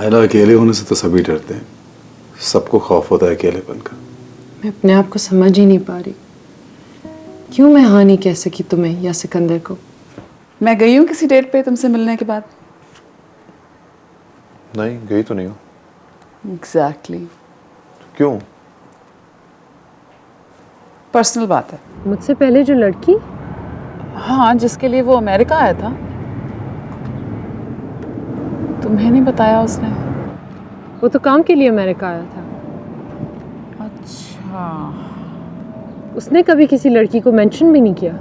आयला, अकेले होने से तो सभी डरते हैं, सबको खौफ होता है अकेलेपन का। मैं अपने आप को समझ ही नहीं पा रही, क्यों मैं हाँ नहीं कह सकी तुम्हें या सिकंदर को। मैं गई हूँ किसी डेट पे तुमसे मिलने के बाद? नहीं, गई तो नहीं हो। एग्जैक्टली। क्यों? पर्सनल बात है। मुझसे पहले जो लड़की? हाँ, जिसके लिए वो अमेरिका आया था। तुम्हें नहीं बताया उसने? वो तो काम के लिए अमेरिका आया था। अच्छा। उसने कभी किसी लड़की को मेंशन भी नहीं किया।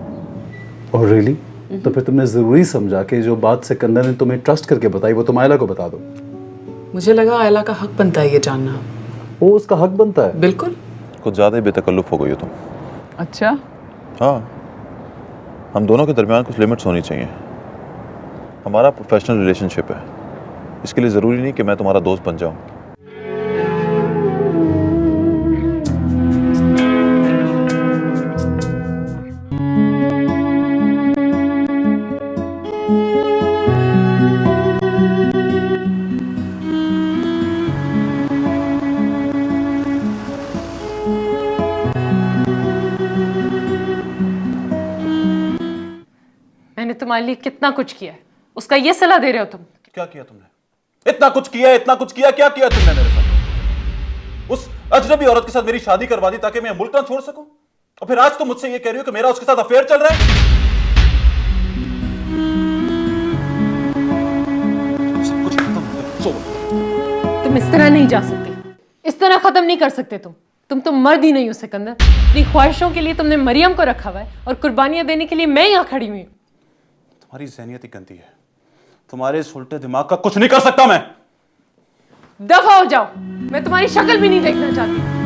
और रियली? तो फिर तुमने जरूरी समझा कि जो बात सिकंदर ने तुम्हें ट्रस्ट करके बताई वो तुम आयला को बता दो। मुझे लगा आयला का हक बनता है ये जानना। वो उसका हक बनता है। बिल्कुल। कुछ ज़्यादा ही बेतकल्लुफ़ हो गई हो तुम। अच्छा। हाँ, हम दोनों के दरमियान कुछ लिमिट्स होनी चाहिए। हमारा प्रोफेशनल रिलेशनशिप है, इसके लिए ज़रूरी नहीं कि मैं तुम्हारा दोस्त बन जाऊँ। मैंने तुम्हारे लिए कितना कुछ किया है, उसका ये सलाह दे रहे हो तुम? क्या किया तुमने? इतना कुछ किया, इतना कुछ किया, क्या किया तुमने मेरे साथ? उस अजनबी औरत के साथ मेरी शादी करवा दी ताकि मैं मुल्क ना छोड़ सकूं, और फिर आज तुम मुझसे ये कह रही हो कि मेरा उसके साथ अफेयर चल रहा है। सब कुछ खत्म हो गया, सो तुम इस तरह नहीं जा सकते, इस तरह खत्म नहीं कर सकते। तुम तो मर्द ही नहीं हो सिकंदर। अपनी ख्वाहिशों के लिए तुमने मरियम को रखा हुआ है और कुर्बानियां देने के लिए मैं यहाँ खड़ी हुई हूँ। तुम्हारी ज़हनियत ही गंदी है, तुम्हारे इस उल्टे दिमाग का कुछ नहीं कर सकता मैं। दफा हो जाओ, मैं तुम्हारी शक्ल भी नहीं देखना चाहती।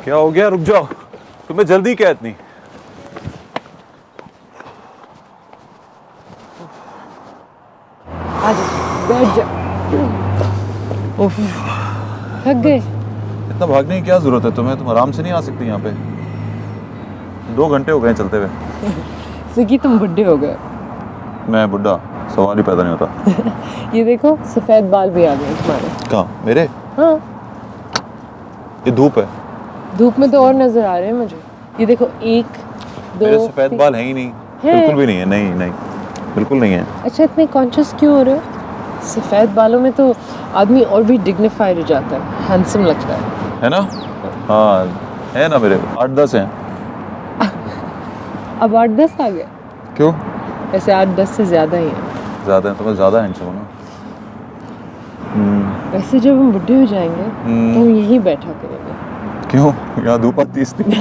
क्या हो गया? रुक जाओ, तुम्हें जल्दी क्या इतनी? बैठ जा। उफ। थक गए? इतना भागने की क्या जरूरत है तुम्हें? तुम आराम से नहीं आ सकती यहाँ पे? 2 घंटे हो गए चलते हुए। सिकी तुम बुढ़े हो गए। मैं बुढ़ा? सवाल ही पैदा नहीं होता। ये देखो, सफेद बाल भी आ गए तुम्हारे। कहाँ मेरे? हाँ, ये धूप है। धूप में तो और नजर आ रहे हैं मुझे। ये देखो, 1 2 मेरे सफेद बाल हैं ही नहीं। है? बिल्कुल भी नहीं है। नहीं नहीं, बिल्कुल नहीं है। अच्छा, इतने कॉन्शियस क्यों हो रहे हो? सफेद बालों में तो आदमी और भी डिग्निफाइड हो जाता है, हैंडसम लगता है ना? हाँ, है ना, मेरे 8-10 हैं। अब 8-10 आ गए? क्यों? ऐसे 8-10 से ज्यादा ही है। ज़्यादा है तो मैं ज़्यादा हैंडसम हूँ ना। वैसे जब हम बुढ़े हो जाएंगे तो हम यहीं बैठा करेंगे। क्यों? यहाँ धूप आती है इसलिए।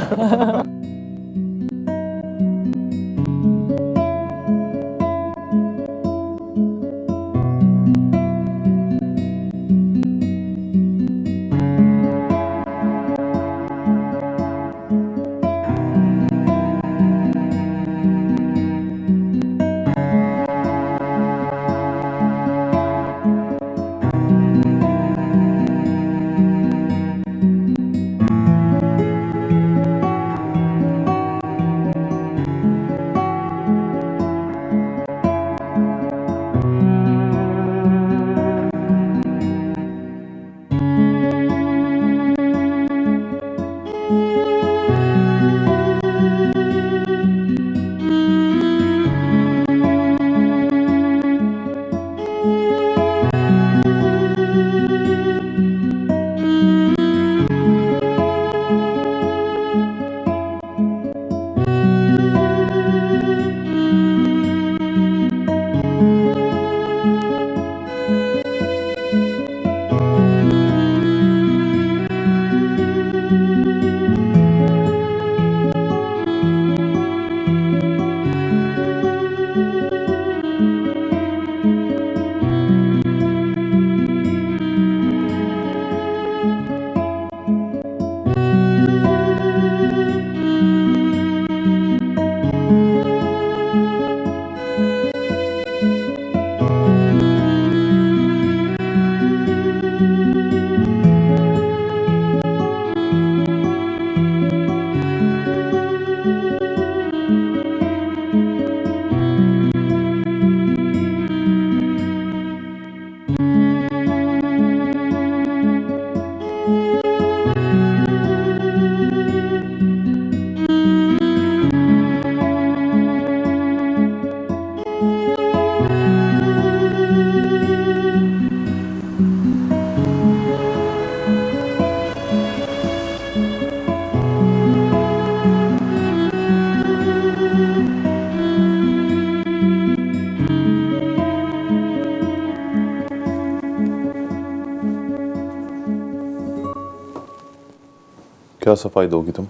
क्या सफाई दोगी तुम?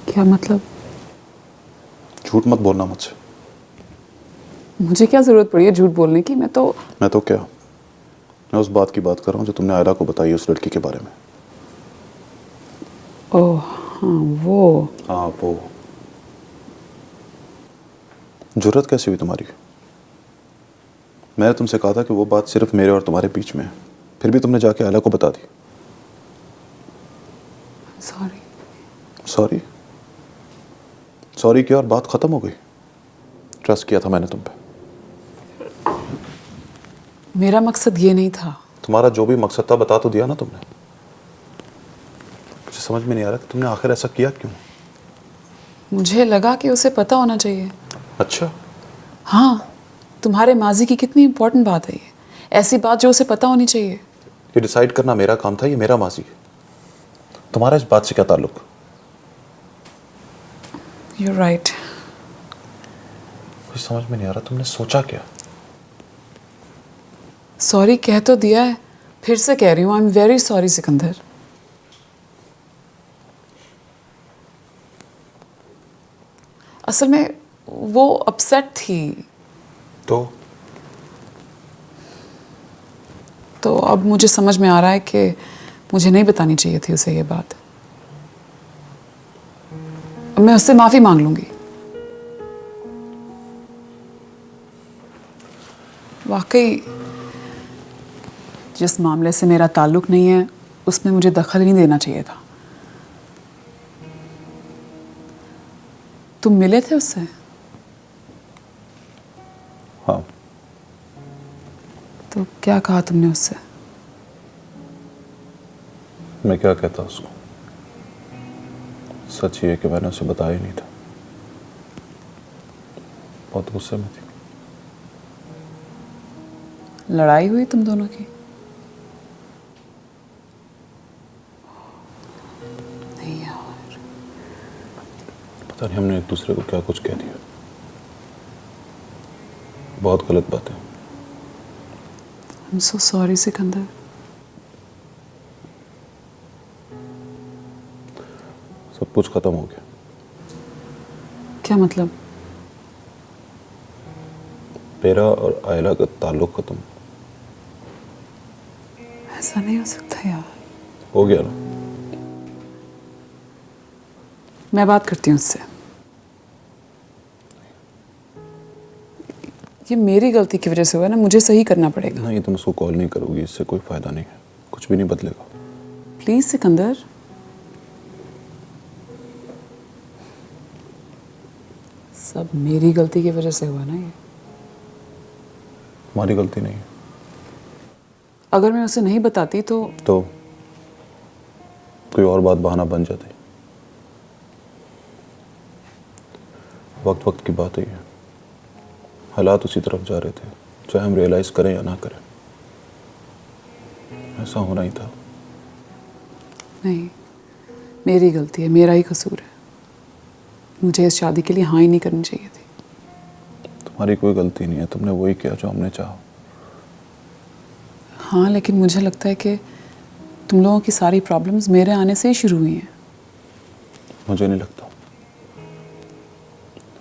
क्या मतलब? झूठ मत बोलना मुझसे। मुझे क्या जरूरत पड़ी है झूठ बोलने की? मैं तो क्या, मैं उस बात की बात कर रहा हूँ जो तुमने आयला को बताई उस लड़की के बारे में। ओह हाँ वो। हाँ वो। जुर्रत कैसी हुई तुम्हारी? मैंने तुमसे कहा था कि वो बात सिर्फ मेरे और तुम्हारे बीच में है, फिर भी तुमने जाके आयला को बता दी। सॉरी। सॉरी? सॉरी किया और बात खत्म हो गई। ट्रस्ट किया था मैंने तुम पे। मेरा मकसद ये नहीं था। तुम्हारा जो भी मकसद था बता तो दिया ना तुमने। मुझे समझ में नहीं आ रहा कि तुमने आखिर ऐसा किया क्यों। मुझे लगा कि उसे पता होना चाहिए। अच्छा, हाँ, तुम्हारे माजी की कितनी इंपॉर्टेंट बात है ये। ऐसी बात जो उसे पता होनी चाहिए। ये डिसाइड करना मेरा काम था, ये मेरा माजी है। तुम्हारा इस बात से क्या ताल्लुक? You're right. मुझे समझ में नहीं आ रहा तुमने सोचा क्या। सॉरी कह तो दिया है, फिर से कह रही हूँ, I am very sorry Sikandar. असल में वो अपसेट थी। तो अब मुझे समझ में आ रहा है कि मुझे नहीं बतानी चाहिए थी उसे ये बात। अब मैं उससे माफी मांग लूंगी। वाकई जिस मामले से मेरा ताल्लुक नहीं है उसमें मुझे दखल नहीं देना चाहिए था। तुम मिले थे उससे? हाँ। तो क्या कहा तुमने उससे? मैं क्या कहता उसको? सच ये है कि मैंने उसे बताया ही नहीं था। बहुत गुस्से में थी। लड़ाई हुई तुम दोनों की? नहीं यार। पता नहीं हमने एक दूसरे को क्या कुछ कह दिया। बहुत गलत बात है। I'm so sorry Sikandar. सब कुछ खत्म हो गया। क्या मतलब? मेरा और आयला का ताल्लुक खत्म। ऐसा नहीं हो सकता यार। हो गया ना। मैं बात करती हूँ उससे। ये मेरी गलती की वजह से हुआ है ना, मुझे सही करना पड़ेगा। नहीं, तुम उसको कॉल नहीं करोगी, इससे कोई फायदा नहीं है। कुछ भी नहीं बदलेगा। प्लीज सिकंदर। सब मेरी गलती की वजह से हुआ ना ये। हमारी गलती नहीं है। अगर मैं उसे नहीं बताती तो कोई और बात बहाना बन जाती। वक्त वक्त की बात है ये। हालात उसी तरफ जा रहे थे, चाहे हम रियलाइज करें या ना करें। ऐसा होना ही था। नहीं, मेरी गलती है, मेरा ही कसूर है। मुझे इस शादी के लिए हाँ ही नहीं करनी चाहिए थी। तुम्हारी कोई गलती नहीं है, तुमने वही किया जो हमने चाहा। हाँ, लेकिन मुझे लगता है कि तुम लोगों की सारी प्रॉब्लम्स मेरे आने से ही शुरू हुई हैं। मुझे नहीं लगता।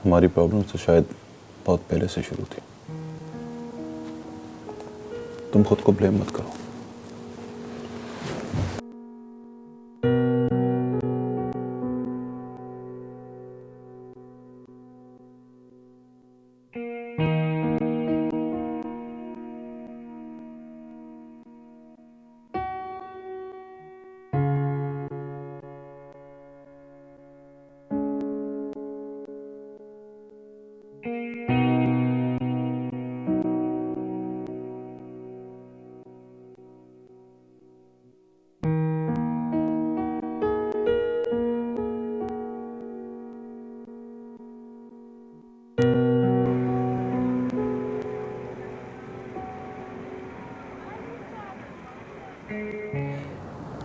हमारी प्रॉब्लम तो शायद बहुत पहले से शुरू थी। तुम खुद को ब्लेम मत करो।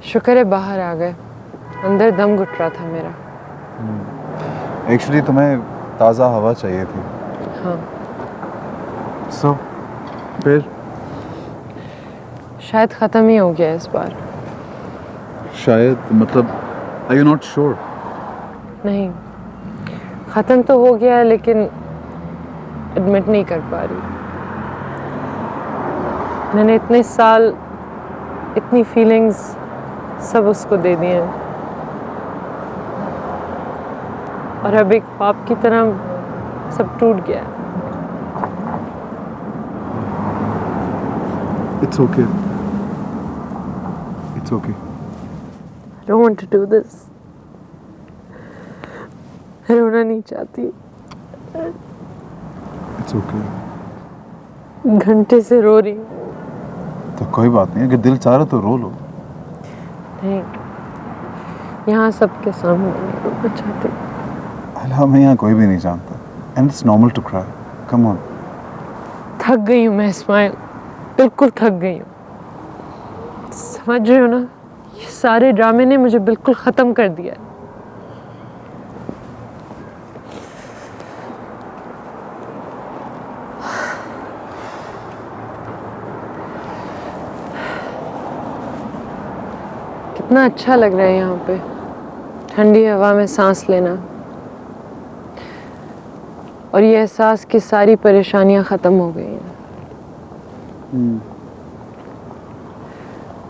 शुक्र है बाहर आ गए, अंदर दम घुट रहा था मेरा। एक्चुअली तुम्हें ताज़ा हवा चाहिए थी। हाँ, सो फिर शायद ख़त्म ही हो गया इस बार। शायद मतलब Are you not sure? नहीं, ख़त्म तो हो गया है लेकिन एडमिट नहीं कर पा रही। मैंने इतने साल इतनी फीलिंग्स सब उसको दे दी हैं और अब एक ख्वाब की तरह सब टूट गया है। It's okay. It's okay. I don't want to do this. मैं रोना नहीं चाहती। It's okay. घंटे से रो रही हूँ। तो कोई बात नहीं, अगर दिल चाह रहा तो रो लो। नहीं, यहाँ सबके सामने नहीं रोना चाहती। अल्लाह, मैं यहाँ कोई भी नहीं जानता। And it's normal to cry. Come on. थक गई हूँ मैं इस्माइल, बिल्कुल थक गई हूँ। समझ रहे हो ना, ये सारे ड्रामे ने मुझे बिल्कुल ख़त्म कर दिया है। कितना अच्छा लग रहा है यहाँ पे, ठंडी हवा में सांस लेना और ये एहसास कि सारी परेशानियाँ ख़त्म हो गई हैं।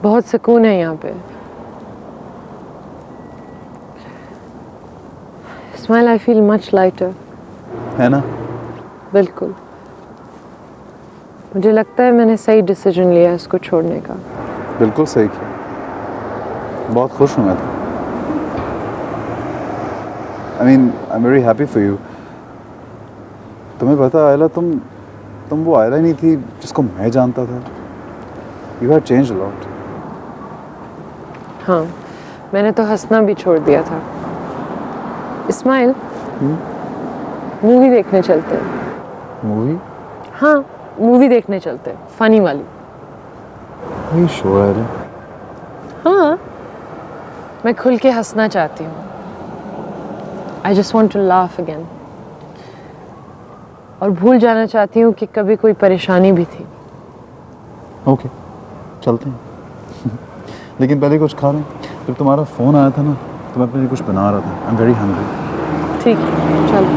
बहुत सुकून है यहाँ पे। Smile, I feel much lighter. है ना? बिल्कुल। मुझे लगता है मैंने सही डिसीजन लिया है इसको छोड़ने का। बिल्कुल सही किया। बहुत खुश हूँ मैं तो। I mean, I'm very happy for you. तुम्हें पता आयला, तुम वो आयला नहीं थी जिसको मैं जानता था। You had changed a lot. हाँ, मैंने तो हंसना भी छोड़ दिया था। इस्माइल, मूवी देखने चलते हैं। मूवी? हाँ, मूवी देखने चलते हैं, फनी वाली। Are you sure, आयला? हाँ, मैं खुल के हंसना चाहती हूँ। I just want to laugh again. और भूल जाना चाहती हूँ कि कभी कोई परेशानी भी थी। ओके, चलते हैं। लेकिन पहले कुछ खा रहे हैं। जब तुम्हारा फ़ोन आया था ना, तो मैं अपने लिए कुछ बना रहा था। I'm very hungry. ठीक है, चलो।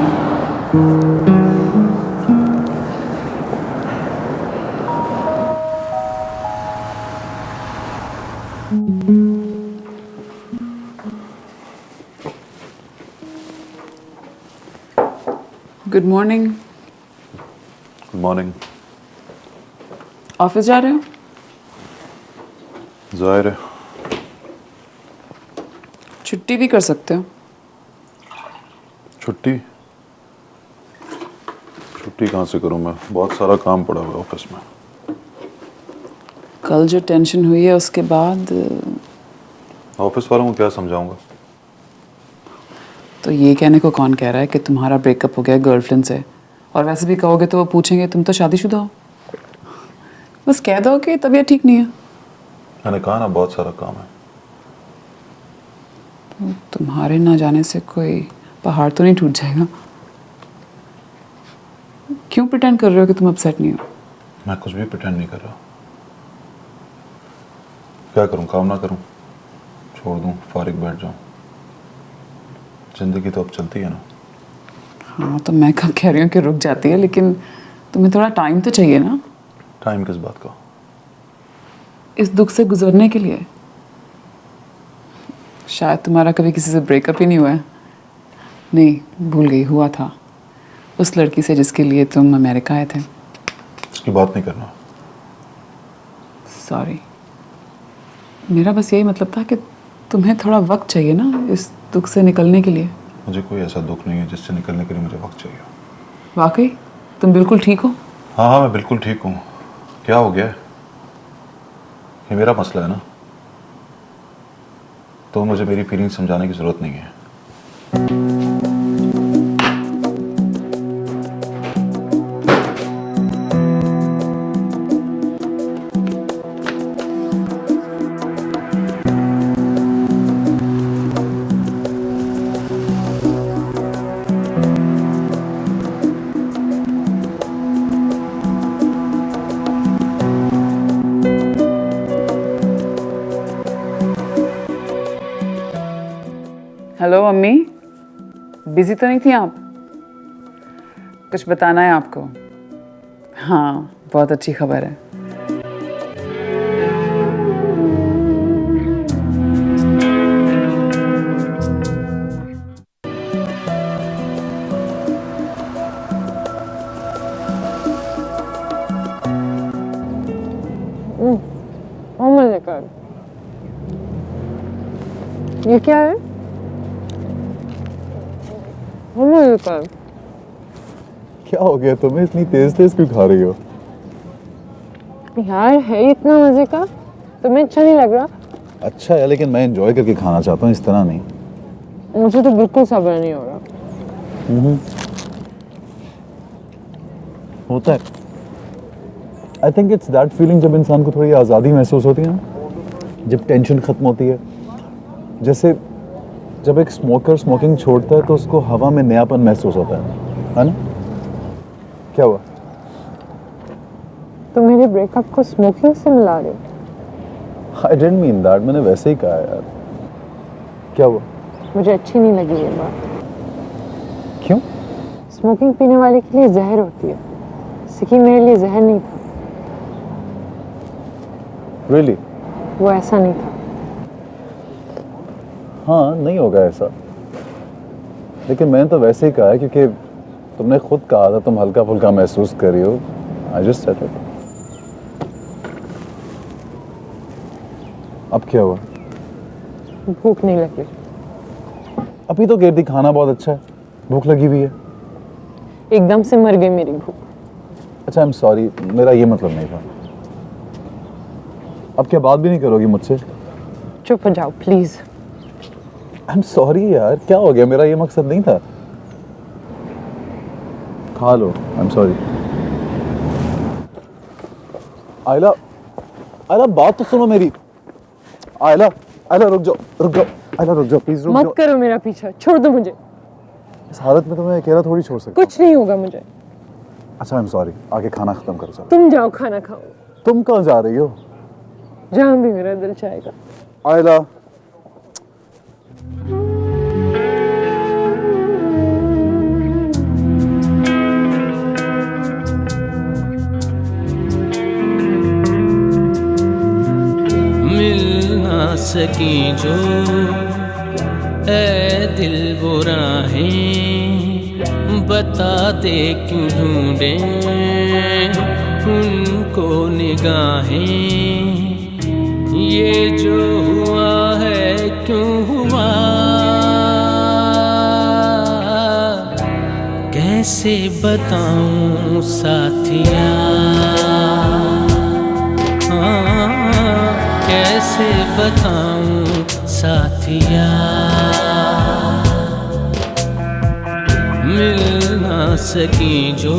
Good morning. Good morning. Office जा रहे हो? जाहिर है। छुट्टी भी कर सकते हो। छुट्टी कहाँ से करूँ मैं? बहुत सारा काम पड़ा हुआ है ऑफिस में। कल जो टेंशन हुई है उसके बाद ऑफिस वालों को क्या समझाऊंगा? तो ये कहने को कौन कह रहा है कि तुम्हारा ब्रेकअप हो गया गर्लफ्रेंड से? और वैसे भी कहोगे तो वो पूछेंगे तुम तो शादीशुदा हो। बस कह दो कि तबीयत ठीक नहीं है। मैंने कहा ना, बहुत सारा काम है। तो तुम्हारे ना जाने से कोई पहाड़ तो नहीं टूट जाएगा? क्यों प्रिटेंड कर रहे हो कि तुम अपसेट नहीं हो? मैं कुछ भी प्रिटेंड नहीं कर रहा। क्या करूं? काम ना करूं? छोड़ दूं? फारिग बैठ जाऊं? जिंदगी तो अब चलती है ना। हाँ, तो मैं कब कह रही हूँ कि रुक जाती है, लेकिन तुम्हें थोड़ा टाइम तो चाहिए ना। टाइम किस बात का? इस दुख से गुजरने के लिए। शायद तुम्हारा कभी किसी से ब्रेकअप ही नहीं हुआ है। नहीं, भूल गई, हुआ था उस लड़की से जिसके लिए तुम अमेरिका आए थे। उसकी बात नहीं करना। सॉरी, मेरा बस यही मतलब था कि तुम्हें थोड़ा वक्त चाहिए ना इस दुख से निकलने के लिए। मुझे कोई ऐसा दुख नहीं है जिससे निकलने के लिए मुझे वक्त चाहिए। वाकई तुम बिल्कुल ठीक हो? हाँ, मैं बिल्कुल ठीक हूँ। क्या हो गया है? ये मेरा मसला है ना, तो मुझे मेरी फीलिंग समझाने की जरूरत नहीं है। हेलो अम्मी, बिजी तो नहीं थी आप? कुछ बताना है आपको? हाँ, बहुत अच्छी खबर है। ओ मजे कर। ये क्या है? ओ मजे कर। क्या हो गया तुम्हें? इतनी तेज तेज क्यों खा रही हो? यार है इतना मजे का, तुम्हें अच्छा नहीं लग रहा? अच्छा है, लेकिन मैं एंजॉय करके खाना चाहता हूँ, इस तरह नहीं। मुझे तो बिल्कुल सब्र नहीं हो रहा। होता है। I think it's that feeling जब इंसान को थोड़ी आज़ादी महसूस होती है ना, जब टेंशन खत्म होती है। जैसे जब एक स्मोकर स्मोकिंग छोड़ता है तो उसको हवा में नयापन महसूस होता है ना? क्या हुआ? तो मेरे ब्रेकअप को स्मोकिंग से मिला रहे हो? आई डिडंट मीन दैट, मैंने वैसे ही कहा यार। क्या हुआ? मुझे अच्छी नहीं लगी ये बात। क्यों? स्मोकिंग पीने वाले के लिए जहर होती है, सिकी मेरे लिए जहर नहीं था। रियली? वो ऐसा नहीं था। हाँ, नहीं होगा ऐसा, लेकिन मैंने तो वैसे ही कहा है क्योंकि तुमने खुद कहा था तुम हल्का फुल्का महसूस कर रही हो। I just said it. अब क्या हुआ? भूख नहीं लगी। अभी तो कह रही थी खाना बहुत अच्छा है, भूख लगी हुई है। एकदम से मर गई मेरी भूख। अच्छा, आई एम सॉरी, मेरा ये मतलब नहीं था। अब क्या बात भी नहीं करोगी मुझसे? चुप हो जाओ प्लीज। आई एम सॉरी यार, क्या हो गया? मेरा ये मकसद नहीं था। खा लो, आई एम सॉरी। आयला, आयला बात तो सुनो मेरी। आयला, आयला रुक जाओ, रुक जाओ, आयला रुक जाओ प्लीज, रुक जाओ। मत करो मेरा पीछा, छोड़ दो मुझे। इस हालत में तो मैं अकेला थोड़ी छोड़ सकता। कुछ नहीं होगा मुझे। अच्छा, आई एम सॉरी, आगे खाना खत्म करो चलो। तुम जाओ खाना खाओ। तुम कहाँ जा रही हो? जहाँ भी मेरा दिल चाहेगा। आयला, मिल ना सकी जो ऐ दिल वो राहें, बता दे क्यों ढूंढे उनको निगाहें। ये जो हुआ है क्यों हुआ, कैसे बताऊं साथिया। कैसे बताऊं साथिया। मिल ना सकी जो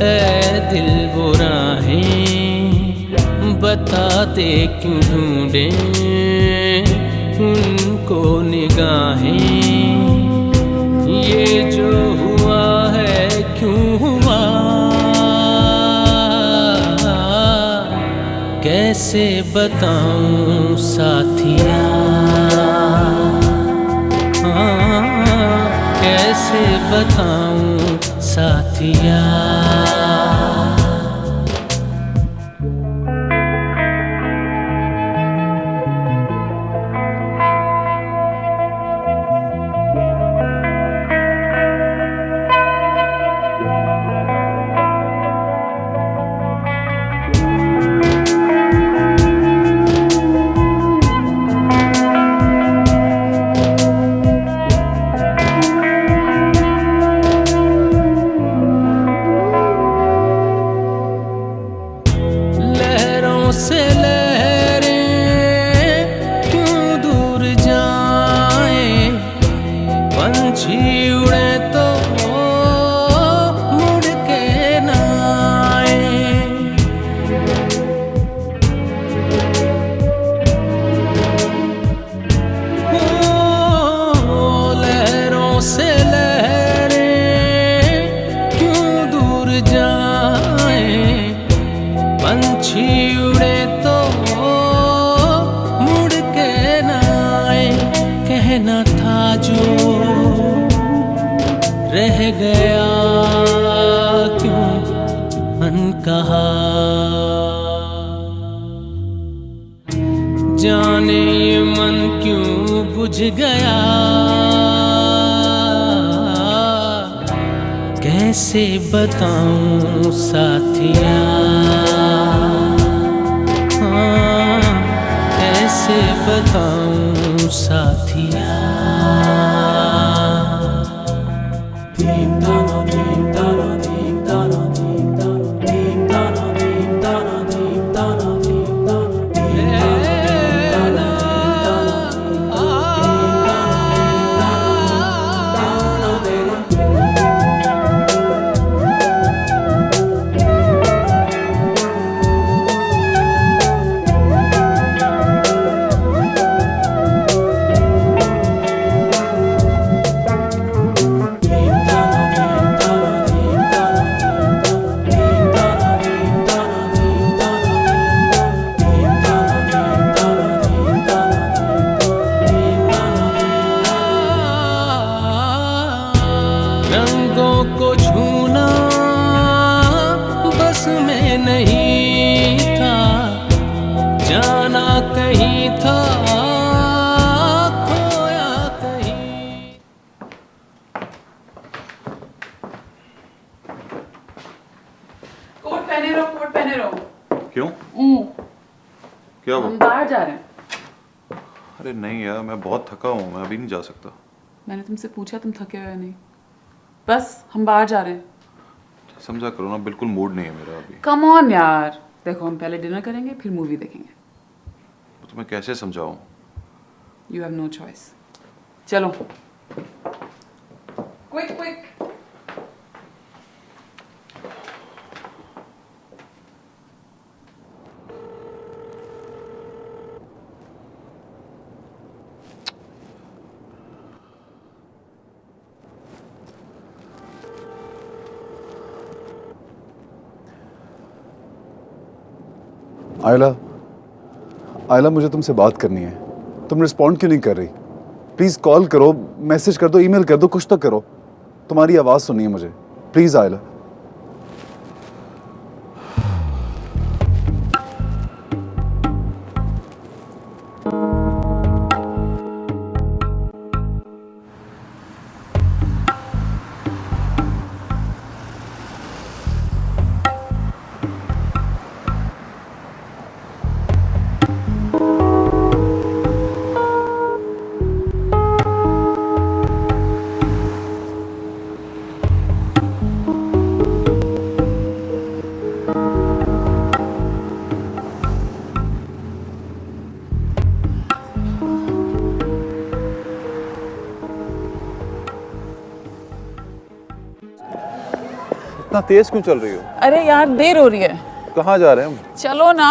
ऐ दिल वो राहें, बता दे क्यों ढूंढे उनको निगाहें। ये जो हुआ है क्यों हुआ, कैसे बताऊं साथिया। कैसे बताऊं साथिया। से लहरें क्यों दूर जाएं, पंछी उड़े तो मुड़ के ना आए। लहरों से लहरें क्यों दूर जाएं, पंछी उड़े तो मुड़ के ना आए। कह न था जो रह गया क्यों अनकहा। जाने ये मन क्यों बुझ गया, कैसे बताऊं साथिया, हाँ, कैसे बताऊं साथिया। रंगों को छूना बस में नहीं था, जाना कहीं था खोया कहीं। कोट पहने रहो, कोट पहने रहो। क्यों? क्या हम हुआ? बाहर जा रहे हैं। अरे नहीं यार, मैं बहुत थका हूँ, मैं अभी नहीं जा सकता। मैंने तुमसे पूछा तुम थके हो या नहीं। बस हम बाहर जा रहे हैं। समझा करो ना, बिल्कुल मूड नहीं है मेरा अभी। कम ऑन यार, देखो हम पहले डिनर करेंगे फिर मूवी देखेंगे। तो मैं कैसे समझाऊं? You have no choice. चलो क्विक क्विक। आयला, आयला मुझे तुमसे बात करनी है। तुम रिस्पॉन्ड क्यों नहीं कर रही? प्लीज़ कॉल करो, मैसेज कर दो, ईमेल कर दो, कुछ तो करो। तुम्हारी आवाज़ सुननी है मुझे, प्लीज़ आयला। इतना तेज क्यों चल रही हो? अरे यार देर हो रही है, कहाँ जा रहे हैं हम? चलो ना।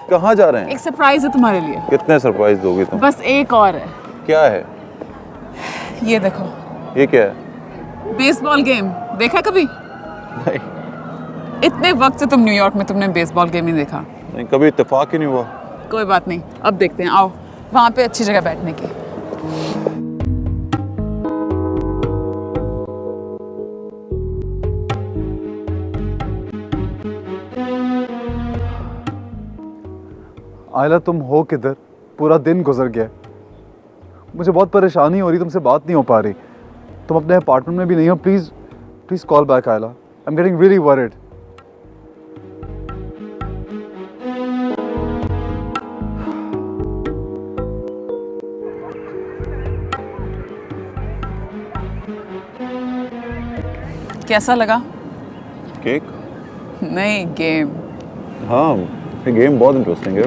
कहाँ जा रहे हैं? एक सरप्राइज है तुम्हारे लिए। कितने सरप्राइज दोगे तुम? बस एक और है। क्या है? ये देखो, ये क्या है? बेसबॉल गेम देखा कभी? नहीं, इतने वक्त से तुम न्यूयॉर्क में तुमने बेसबॉल गेम नहीं देखा। नहीं कभी इत्तेफाक ही नहीं हुआ। कोई बात नहीं, अब देखते हैं। आओ, वहाँ पे अच्छी जगह बैठने की। आयला तुम हो किधर? पूरा दिन गुजर गया, मुझे बहुत परेशानी हो रही, तुमसे बात नहीं हो पा रही। तुम अपने अपार्टमेंट में भी नहीं हो। प्लीज़ प्लीज़ कॉल बैक आयला, I am getting really worried. कैसा लगा? केक? नहीं, गेम। हाँ, ये गेम बहुत इंटरेस्टिंग है,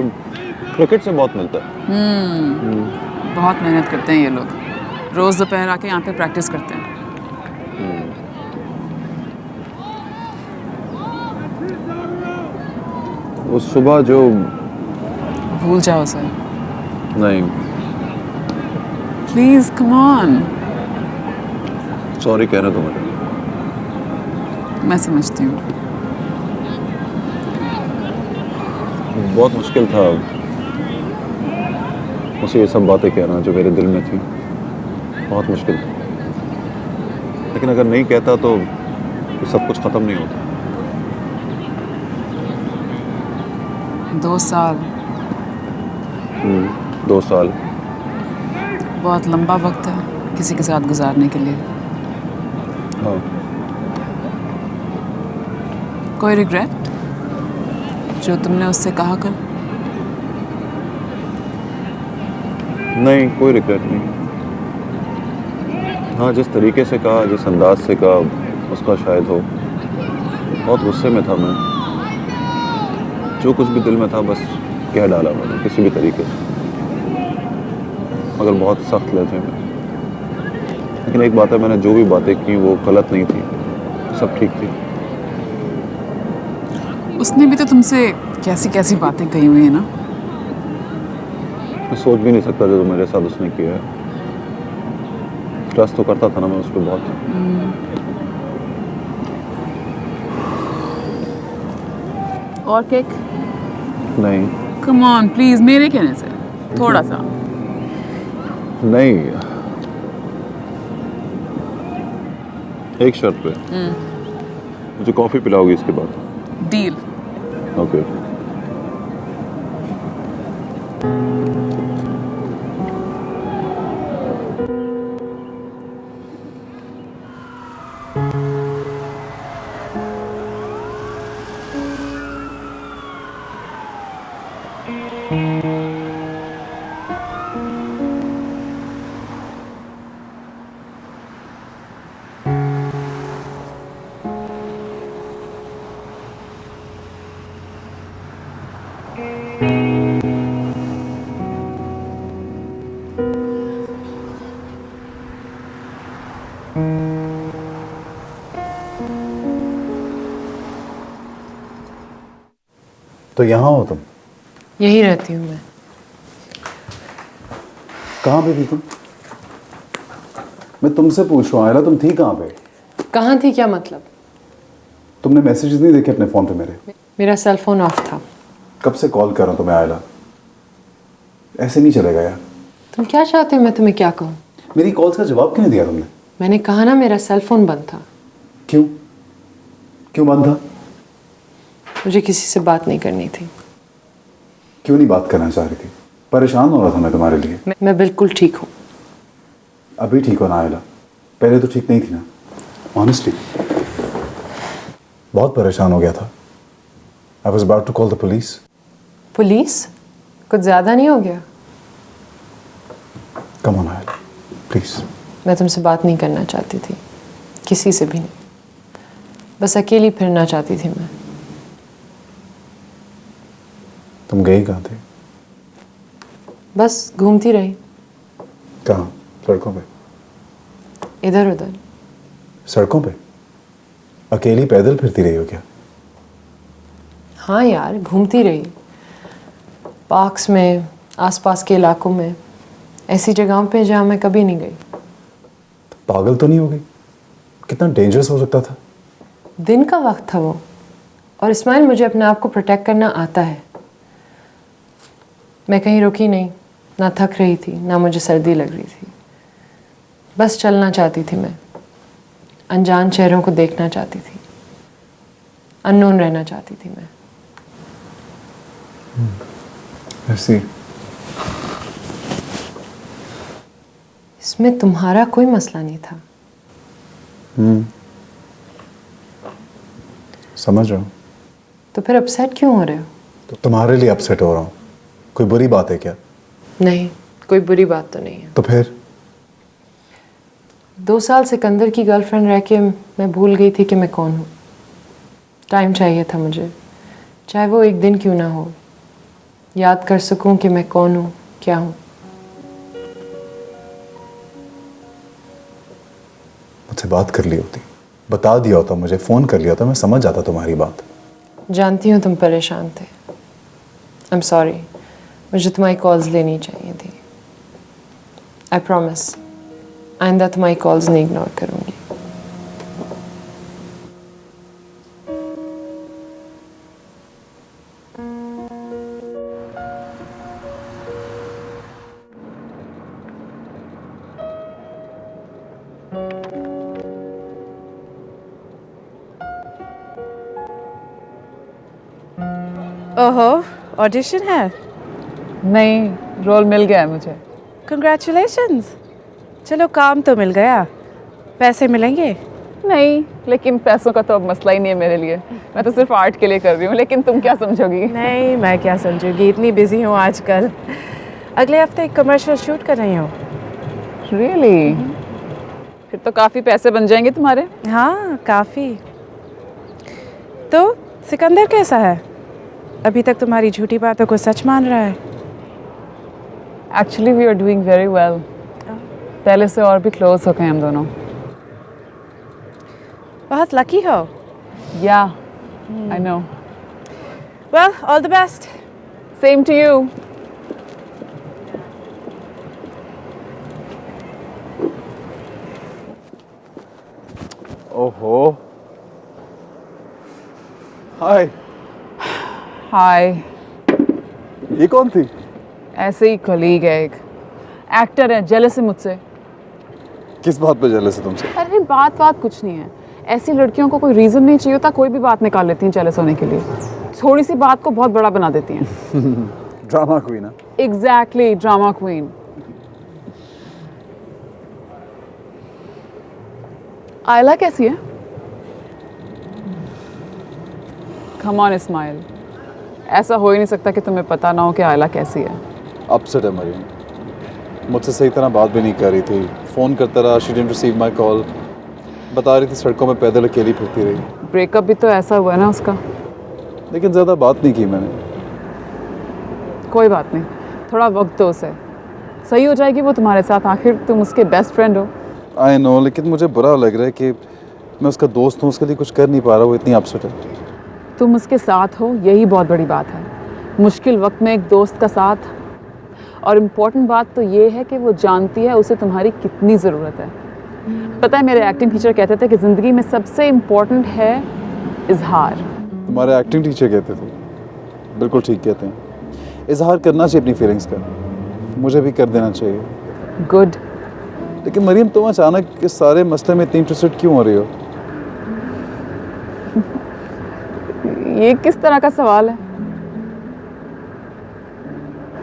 क्रिकेट से बहुत मिलता है। बहुत मेहनत करते हैं ये लोग, रोज़ दोपहर आके यहाँ पे प्रैक्टिस करते हैं। उस सुबह जो भूल जाओ उसे। नहीं, प्लीज कम ऑन। सॉरी कहना तो मुझे। मैं समझती हूँ। बहुत मुश्किल था उसे ये सब बातें कहना जो मेरे दिल में थी। बहुत मुश्किल था, लेकिन अगर नहीं कहता तो सब कुछ खत्म नहीं होता। 2 साल 2 साल बहुत लंबा वक्त है किसी के साथ गुजारने के लिए। हाँ। कोई रिग्रेट जो तुमने उससे कहा कल? नहीं, कोई रिग्रेट नहीं। हाँ, जिस तरीके से कहा, जिस अंदाज से कहा, उसका शायद हो। बहुत गुस्से में था मैं, जो कुछ भी दिल में था बस कह डाला मैंने किसी भी तरीके से, मगर बहुत सख्त लहजे में। लेकिन एक बात है, मैंने जो भी बातें की वो गलत नहीं थी, सब ठीक थी। उसने भी तो तुमसे कैसी कैसी बातें कही हुई है ना। मैं सोच भी नहीं सकता जो मेरे साथ उसने किया है। ट्रस्ट तो करता था ना मैं उस पर बहुत। और केक? नहीं कम ऑन प्लीज, मेरे कहने से थोड़ा सा। नहीं, एक शर्त पे, मुझे कॉफी पिलाओगी इसके बाद? डील। ओके। तो यहाँ हो तुम? यही रहती हूँ मैं। कहाँ पे थी तुम? मैं तुमसे पूछ रहा हूँ आयला, तुम थी कहाँ पे? कहाँ थी क्या मतलब? तुमने मैसेजेस नहीं देखे अपने फ़ोन पे मेरे? मेरा सेल फोन ऑफ था। कब से कॉल कर रहा हूँ तुम्हें आयला, ऐसे नहीं चलेगा यार। तुम क्या चाहते हो मैं तुम्हें क्या कहूँ? मेरी कॉल्स का जवाब क्यों नहीं दिया तुमने? मैंने कहा ना मेरा सेल फोन बंद था। क्यों? क्यों बंद था? मुझे किसी से बात नहीं करनी थी। क्यों नहीं बात करना चाह रही थी? परेशान हो रहा था मैं तुम्हारे लिए। मैं बिल्कुल ठीक हूँ। अभी ठीक हो ना आयला? पहले तो ठीक नहीं थी ना? ऑनेस्टली बहुत परेशान हो गया था। I was about to call the police. Police? कुछ ज़्यादा नहीं हो गया? Come on Ayla please. मैं तुमसे बात नहीं करना चाहती थी, किसी से भी नहीं। बस अकेली फिरना चाहती थी मैं। तुम गई कहाँ थे? बस घूमती रही, कहाँ? सड़कों पे? इधर उधर। सड़कों पे अकेली पैदल फिरती रही हो क्या? हाँ यार, घूमती रही, पार्क्स में, आसपास के इलाकों में, ऐसी जगहों पे जहाँ मैं कभी नहीं गई। पागल तो नहीं हो गई? कितना डेंजरस हो सकता था। दिन का वक्त था वो, और इस्माइल मुझे अपने आप को प्रोटेक्ट करना आता है। मैं कहीं रुकी नहीं, ना थक रही थी, ना मुझे सर्दी लग रही थी। बस चलना चाहती थी मैं, अनजान शहरों को देखना चाहती थी, अननोन रहना चाहती थी मैं। ऐसी इसमें तुम्हारा कोई मसला नहीं था। समझ रहा हूँ। तो फिर अपसेट क्यों हो रहे हो? तो तुम्हारे लिए अपसेट हो रहा हूँ। कोई बुरी बात है क्या? नहीं, कोई बुरी बात तो नहीं है। तो फिर 2 साल सिकंदर की गर्लफ्रेंड रह के मैं भूल गई थी कि मैं कौन हूँ। टाइम चाहिए था मुझे, चाहे वो एक दिन क्यों ना हो, याद कर सकूं कि मैं कौन हूँ, क्या हूँ। मुझसे बात कर ली होती, बता दिया होता, मुझे फ़ोन कर लिया होता, मैं समझ जाता तुम्हारी बात। जानती हूँ तुम परेशान थे। आई एम सॉरी, मुझे तुम्हारी कॉल्स लेनी चाहिए थी। आई प्रॉमिस आइंदा तुम्हारी कॉल्स नहीं इग्नोर करूँगी। ओहो, ऑडिशन है? नहीं, रोल मिल गया है मुझे। कंग्रेचुलेशंस। चलो काम तो मिल गया, पैसे मिलेंगे? नहीं, लेकिन पैसों का तो अब मसला ही नहीं है मेरे लिए। मैं तो सिर्फ आर्ट के लिए कर रही हूँ, लेकिन तुम क्या समझोगी? नहीं, मैं क्या समझूंगी, इतनी बिजी हूँ आजकल। अगले हफ्ते एक कमर्शियल शूट कर रही हूँ। रियली? फिर तो काफ़ी पैसे बन जाएंगे तुम्हारे। हाँ, काफ़ी। तो सिकंदर कैसा है? अभी तक तुम्हारी झूठी बातों को सच मान रहा है? Actually we are doing very well. पहले से और भी क्लोज हो गए हम दोनों। बहुत लकी हो। Yeah, I know. Well, all the best. Same to you. ओहो, हाय। हाय। ये कौन थी? ऐसे ही कलीग है, एक एक्टर है, जेलस है मुझसे। किस बात पे जेलस है तुमसे? अरे बात कुछ नहीं है। ऐसी लड़कियों को कोई रीज़न नहीं चाहिए होता, कोई भी बात निकाल लेती हैं जेलस होने के लिए। थोड़ी सी बात को बहुत बड़ा बना देती हैं। ड्रामा क्वीन ना? Exactly, drama queen. आयला कैसी है? Come on smile. ऐसा हो ही नहीं सकता कि तुम्हें पता ना हो कि आयला कैसी है। अपसेट है मरियम, मुझसे सही तरह बात भी नहीं कर रही थी। फ़ोन करता रहा, she didn't receive my call. बता रही थी सड़कों में पैदल अकेली फिरती रही। ब्रेकअप भी तो ऐसा हुआ ना उसका। लेकिन ज़्यादा बात नहीं की मैंने। कोई बात नहीं, थोड़ा वक्त दो उसे, सही हो जाएगी वो तुम्हारे साथ। आखिर तुम उसके बेस्ट फ्रेंड हो। आई नो, लेकिन मुझे बुरा लग रहा है कि मैं उसका दोस्त हूँ, उसके लिए कुछ कर नहीं पा रहा। वो इतनी अपसेट है। तुम उसके साथ हो, यही बहुत बड़ी बात है। मुश्किल वक्त में एक दोस्त का साथ। और इम्पोर्टेंट बात तो ये है कि वो जानती है उसे तुम्हारी कितनी ज़रूरत है। पता है, मेरे एक्टिंग टीचर कहते थे कि ज़िंदगी में सबसे इम्पोर्टेंट है इजहार। तुम्हारे एक्टिंग टीचर कहते थे? बिल्कुल ठीक कहते हैं। इजहार करना चाहिए अपनी फीलिंग्स का, मुझे भी कर देना चाहिए। गुड। लेकिन मरियम, तुम अचानक इस सारे मसले में इतनी इंटरेस्टेड क्यों हो रही हो? ये किस तरह का सवाल है?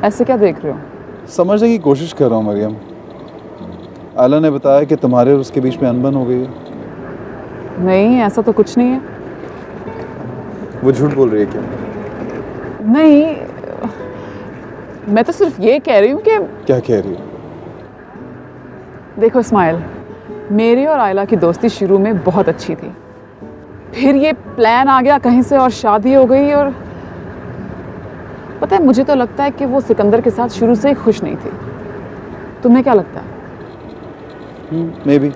ऐसे क्या देख रहे हो? समझने की कोशिश कर रहा हूँ मरियम। आला ने बताया कि तुम्हारे और उसके बीच में अनबन हो गई है। नहीं, ऐसा तो कुछ नहीं है। वो झूठ बोल रही है क्या? नहीं, मैं तो सिर्फ ये कह रही हूँ कि क्या कह रही हो? देखो इस्माइल, मेरी और आयला की दोस्ती शुरू में बहुत अच्छी थी। फिर ये प्लान आ गया कहीं से और शादी हो गई। और पता है, मुझे तो लगता है कि वो सिकंदर के साथ शुरू से ही खुश नहीं थी। तुम्हें क्या लगता है? May be.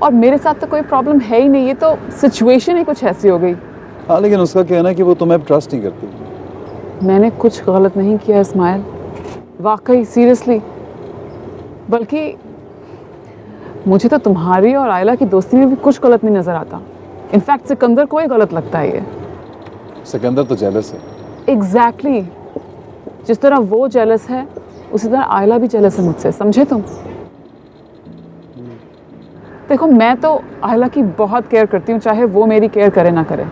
और मेरे साथ तो कोई प्रॉब्लम है ही नहीं, ये तो सिचुएशन ही कुछ ऐसी हो गई। हाँ, लेकिन उसका कहना है कि वो तुम्हें ट्रस्ट नहीं करती। मैंने कुछ गलत नहीं किया इस्माइल, वाकई सीरियसली। बल्कि मुझे तो तुम्हारी और आयला की दोस्ती में भी कुछ गलत नहीं नज़र आता। इनफैक्ट सिकंदर को ही गलत लगता है ये। सिकंदर तो जेलस है। एग्जैक्टली। जिस तरह वो जेलस है, उसी तरह आयला भी जेलस है मुझसे, समझे तुम? देखो, मैं तो आयला की बहुत केयर करती हूँ, चाहे वो मेरी केयर करे ना करे।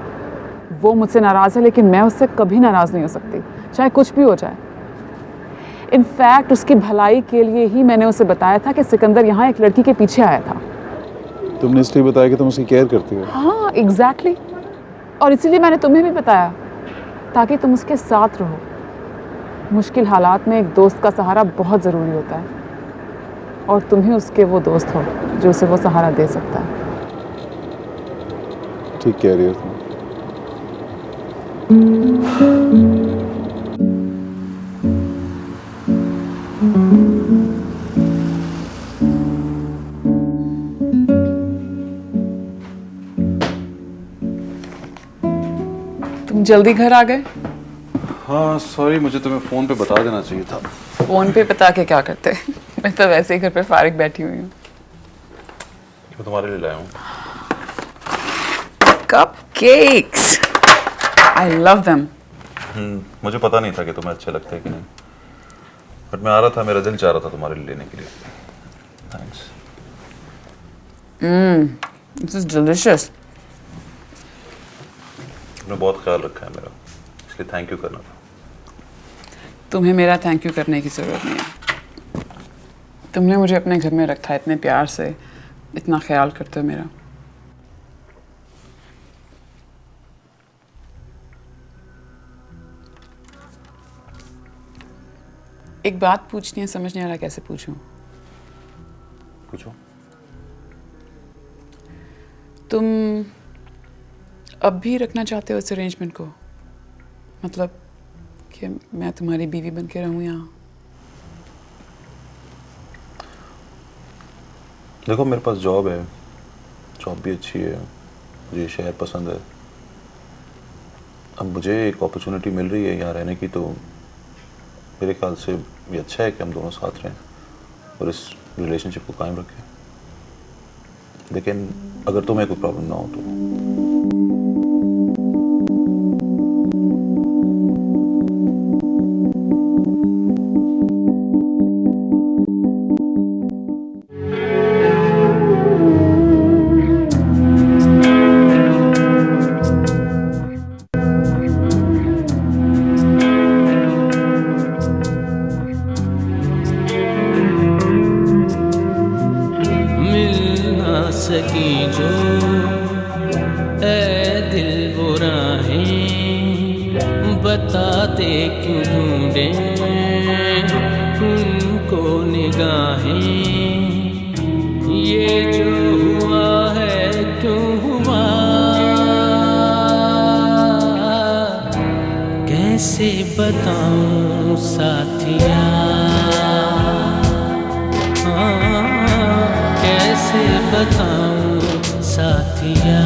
वो मुझसे नाराज़ है, लेकिन मैं उससे कभी नाराज़ नहीं हो सकती, चाहे कुछ भी हो जाए। इनफैक्ट उसकी भलाई के लिए ही मैंने उसे बताया था कि सिकंदर यहाँ एक लड़की के पीछे आया था। तुमने इसलिए बताया कि तुम उसकी केयर करती हो? हाँ, एग्जैक्टली। और इसीलिए मैंने तुम्हें भी बताया, ताकि तुम उसके साथ रहो। मुश्किल हालात में एक दोस्त का सहारा बहुत ज़रूरी होता है, और तुम ही उसके वो दोस्त हो जो उसे वो सहारा दे सकता है। ठीक कह रही हो तुम। तुम जल्दी घर आ गए? हाँ सॉरी, मुझे तुम्हें फ़ोन पे बता देना चाहिए था। फ़ोन पे बता के क्या करते? मैं तो वैसे ही घर पे फारिग बैठी हुई हूँ। मैं तुम्हारे लिए लाया हूँ कपकेक्स। I love them. मुझे पता नहीं था कि तुम्हें अच्छे लगते हैं कि नहीं, बट मैं आ रहा था, मेरा दिल चाह रहा था तुम्हारे लिए लेने के लिए। थैंक्स। This is delicious. तुमने बहुत ख्याल रखा है मेरा, इसलिए थैंक यू करना था। तुम्हें मेरा थैंक यू करने की ज़रूरत नहीं है। तुमने मुझे अपने घर में रखा है इतने प्यार से, इतना ख्याल करते हो मेरा। एक बात पूछनी है, समझ नहीं आ रहा कैसे पूछूं। पूछो। तुम अब भी रखना चाहते हो इस अरेंजमेंट को? मतलब कि मैं तुम्हारी बीवी बन के रहूं यहाँ? देखो मेरे पास जॉब है, जॉब भी अच्छी है, मुझे ये शहर पसंद है। अब मुझे एक अपॉर्चुनिटी मिल रही है यहाँ रहने की, तो मेरे ख्याल से ये अच्छा है कि हम दोनों साथ रहें और इस रिलेशनशिप को कायम रखें। लेकिन अगर तुम्हें कोई प्रॉब्लम ना हो तो। सकी जो ऐ दिल वो राहें बताते क्यों ढूंढे उनको निगाहें। ये जो हुआ है क्यों हुआ, कैसे बताऊं साथिया, कैसे बताऊं साथिया।